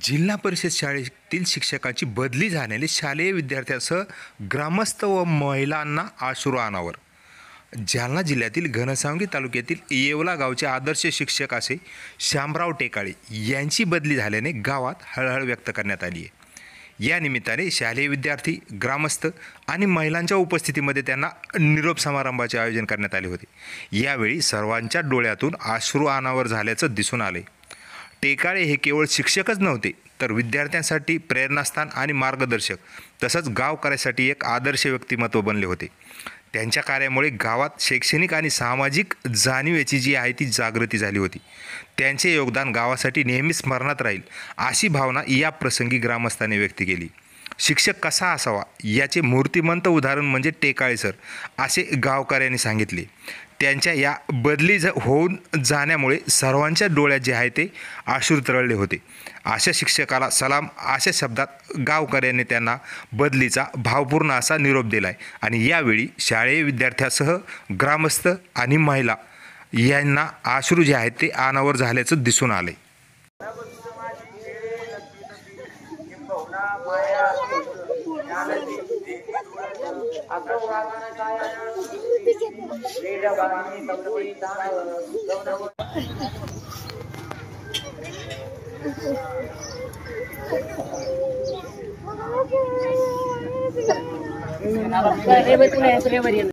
जिल्हा परिषद शाळेतील शिक्षकाची बदली झालेले शालेय विद्यार्थ्यांसह ग्रामस्थ व महिलांना अश्रू अनावर। जालना जिल्ह्यातील घनसावंगी तालुक्यातील येवला गावचे आदर्श शिक्षक असे शामराव टेकाळे यांची बदली झाल्याने गावात हळहळ व्यक्त करण्यात आली आहे। या निमित्ताने शालेय विद्यार्थी, ग्रामस्थ आणि महिलांच्या उपस्थितीमध्ये त्यांना निरोप समारंभाचे आयोजन करण्यात आले होते। यावेळी सर्वांच्या डोळ्यातून अश्रू अनावर झाल्याचं दिसून आले। टेकाळे हे केवळ शिक्षकच नव्हते तर विद्यार्थ्यांसाठी प्रेरणास्थान आणि मार्गदर्शक तसंच गावकऱ्यासाठी एक आदर्श व्यक्तिमत्व बनले होते। त्यांच्या कार्यामुळे गावात शैक्षणिक आणि सामाजिक जाणीवेची जी आहे ती जागृती झाली होती। त्यांचे योगदान गावासाठी नेहमी स्मरणात राहील अशी भावना या प्रसंगी ग्रामस्थांनी व्यक्त केली। शिक्षक कसा असावा याचे मूर्तिमंत उदाहरण म्हणजे टेकाळे सर असे गावकऱ्यांनी सांगितले। त्यांच्या या बदली होऊन जाण्यामुळे सर्वांच्या डोळ्यात जे आहे ते अश्रू तरळले होते। अशा शिक्षकाला सलाम अशा शब्दात गावकऱ्यांनी त्यांना बदलीचा भावपूर्ण असा निरोप दिलाय आणि यावेळी शालेय विद्यार्थ्यांसह ग्रामस्थ आणि महिला यांना अश्रू जे आहेत ते अनावर झाल्याचं दिसून आले।